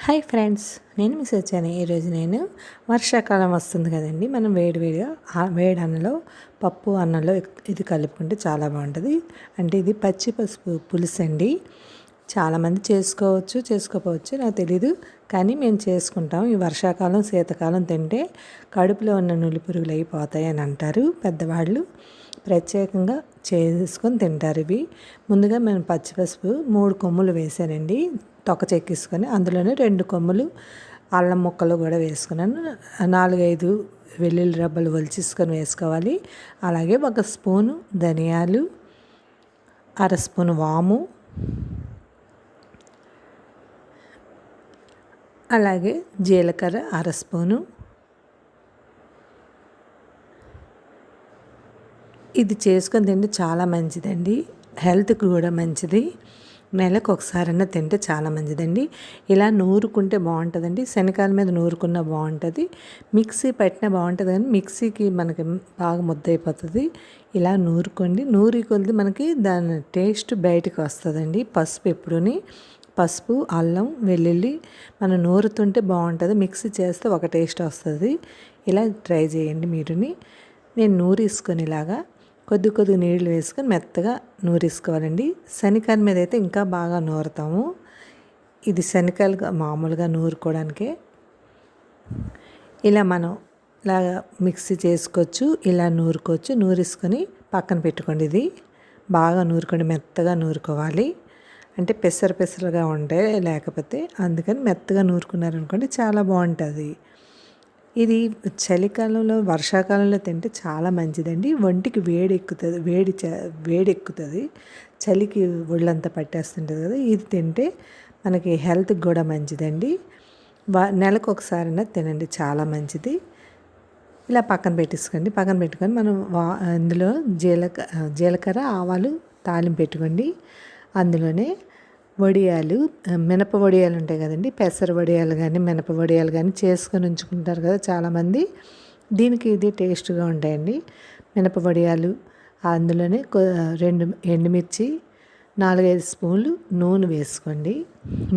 Hi friends, నేను miss వచ్చాను. ఈరోజు నేను వర్షాకాలం వస్తుంది కదండి, మనం వేడివేడిగా వేడి అన్నంలో పప్పు అన్నంలో ఇది కలుపుకుంటే చాలా బాగుంటుంది. అంటే ఇది పచ్చి పసుపు పులుసు అండి. చాలామంది చేసుకోవచ్చు, చేసుకోకపోవచ్చు, నాకు తెలీదు, కానీ మేము చేసుకుంటాం. ఈ వర్షాకాలం శీతాకాలం తింటే కడుపులో ఉన్న నులి పురుగులు అయిపోతాయి అని అంటారు పెద్దవాళ్ళు. ప్రత్యేకంగా చేసుకొని తింటారు ఇవి. ముందుగా మేము పచ్చిపసుపు 3 కొమ్ములు వేసానండి, తొక్క చెక్కిసుకొని. అందులోనే 2 కొమ్ములు అల్లం ముక్కలు కూడా వేసుకున్నాను. 4-5 వెల్లుల్లి రబ్బలు ఒలిచేసుకొని వేసుకోవాలి. అలాగే 1 స్పూను ధనియాలు, 1/2 స్పూను వాము, అలాగే జీలకర్ర 1/2 స్పూను. ఇది చేసుకొని తింటే చాలా మంచిదండి, హెల్త్కి కూడా మంచిది. నెలకు ఒకసారైనా తింటే చాలా మంచిదండి. ఇలా నూరుకుంటే బాగుంటుందండి. శనగకాయల మీద నూరుకున్న బాగుంటుంది, మిక్సీ పెట్టినా బాగుంటుంది, కానీ మిక్సీకి మనకి బాగా ముద్ద అయిపోతుంది. ఇలా నూరుకోండి. నూరి కొలిది మనకి దాని టేస్ట్ బయటకు వస్తుందండి. పసుపు ఎప్పుడుని పసుపు, అల్లం, వెల్లుల్లి మనం నూరుతుంటే బాగుంటుంది. మిక్సీ చేస్తే ఒక టేస్ట్ వస్తుంది. ఇలా ట్రై చేయండి మీరుని. నేను నూరేసుకొని ఇలాగా కొద్ది నీళ్ళు వేసుకొని మెత్తగా నూరేసుకోవాలండి. శనగకాయల మీద అయితే ఇంకా బాగా నూరుతాము. ఇది శనగకాయలు మామూలుగా నూరుకోవడానికే. ఇలా మనం ఇలాగా మిక్సీ చేసుకోవచ్చు, ఇలా నూరుకోవచ్చు. నూరేసుకొని పక్కన పెట్టుకోండి. ఇది బాగా నూరుకోండి, మెత్తగా నూరుకోవాలి. అంటే పెసరగా ఉంటే, లేకపోతే అందుకని మెత్తగా నూరుకున్నారనుకోండి చాలా బాగుంటుంది. ఇది చలికాలంలో వర్షాకాలంలో తింటే చాలా మంచిదండి. ఒంటికి వేడి ఎక్కుతుంది. చలికి ఒళ్ళంతా పట్టేస్తుంటుంది కదా, ఇది తింటే మనకి హెల్త్కి కూడా మంచిదండి. నెలకు ఒకసారైనా తినండి, చాలా మంచిది. ఇలా పక్కన పెట్టేసుకోండి. పక్కన పెట్టుకొని మనం అందులో జీలకర్ర ఆవాలు తాలింపు పెట్టుకోండి. అందులోనే వడియాలు, మినప వడియాలు ఉంటాయి కదండి, పెసర వడియాలు కానీ మినప వడియాలు కానీ చేసుకొని ఉంచుకుంటారు కదా చాలామంది. దీనికి ఇది టేస్ట్గా ఉంటాయండి. మినప వడియాలు, అందులోనే 2 ఎండుమిర్చి, 4-5 స్పూన్లు నూనె వేసుకోండి.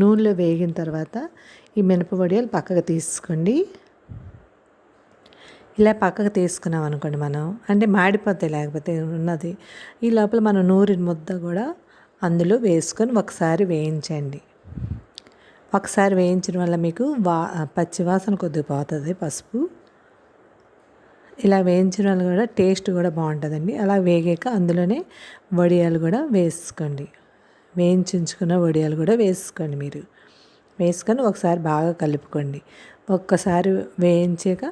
నూనెలో వేగిన తర్వాత ఈ మినప వడియాలు పక్కకు తీసుకోండి. ఇలా పక్కకు తీసుకున్నాం అనుకోండి, మనం అంటే మాడిపోతాయి లేకపోతే ఉన్నది. ఈ లోపల మనం నూరిన ముద్ద కూడా అందులో వేసుకొని ఒకసారి వేయించండి. ఒకసారి వేయించడం వల్ల మీకు పచ్చివాసన కొద్దిగా పోతుంది పసుపు. ఇలా వేయించడం వల్ల కూడా టేస్ట్ కూడా బాగుంటుందండి. అలా వేగాక అందులోనే వడియాలు కూడా వేసుకోండి. వేయించుకున్న వడియాలు కూడా వేసుకోండి. మీరు వేసుకొని ఒకసారి బాగా కలుపుకోండి. ఒక్కసారి వేయించాక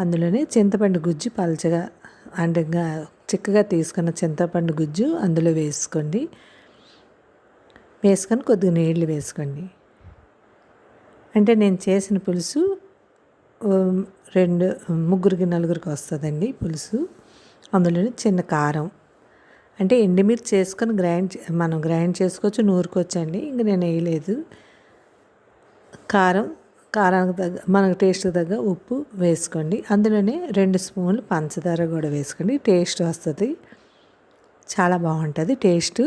అందులోనే చింతపండు గుజ్జు పలచగా అంటే చిక్కగా తీసుకున్న చింతపండు గుజ్జు అందులో వేసుకోండి. వేసుకొని కొద్దిగా నీళ్ళు వేసుకోండి. అంటే నేను చేసిన పులుసు 3-4 వస్తుందండి పులుసు. అందులోనే చిన్న కారం, అంటే ఎండుమిర్చి చేసుకొని మనం గ్రైండ్ చేసుకోవచ్చు, నూరుకోవచ్చు అండి. ఇంక నేను వేయలేదు. కారానికి తగ్గ మనకు టేస్ట్కి తగ్గ ఉప్పు వేసుకోండి. అందులోనే 2 స్పూన్లు పంచదార కూడా వేసుకోండి, టేస్ట్ వస్తుంది, చాలా బాగుంటుంది టేస్ట్.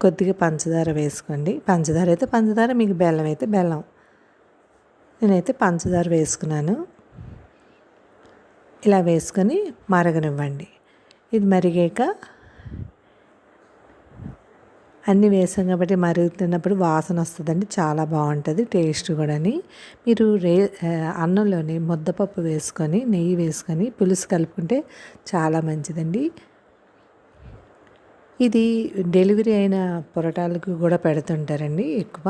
కొద్దిగా పంచదార వేసుకోండి. పంచదార అయితే పంచదార, మీకు బెల్లం అయితే బెల్లం. నేనైతే పంచదార వేసుకున్నాను. ఇలా వేసుకొని మరగనివ్వండి. ఇది మరిగాక అన్నీ వేసాం కాబట్టి మరుగుతున్నప్పుడు వాసన వస్తుందండి, చాలా బాగుంటుంది టేస్ట్ కూడాని. మీరు అన్నంలోని ముద్దపప్పు వేసుకొని నెయ్యి వేసుకొని పులుసు కలుపుకుంటే చాలా మంచిదండి. ఇది డెలివరీ అయిన పొరటాలకు కూడా పెడుతుంటారండి ఎక్కువ.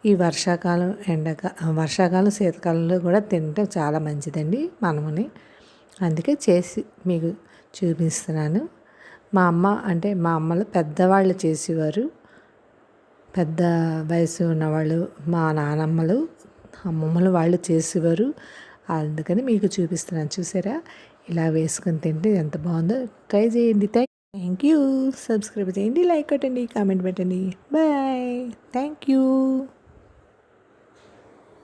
ఈ వర్షాకాలం శీతకాలంలో కూడా తింటే చాలా మంచిదండి మనముని. అందుకే చేసి మీకు చూపిస్తున్నాను. మా అమ్మలు పెద్దవాళ్ళు చేసేవారు, పెద్ద వయసు ఉన్నవాళ్ళు, మా నానమ్మలు, అమ్మమ్మలు వాళ్ళు చేసేవారు. అందుకని మీకు చూపిస్తున్నాను. చూసారా, ఇలా వేసుకొని తింటే ఎంత బాగుందో. ట్రై చేయండి. Thank you. సబ్స్క్రైబ్ చేయండి, లైక్ కొట్టండి, కామెంట్ పెట్టండి. బాయ్. Thank you.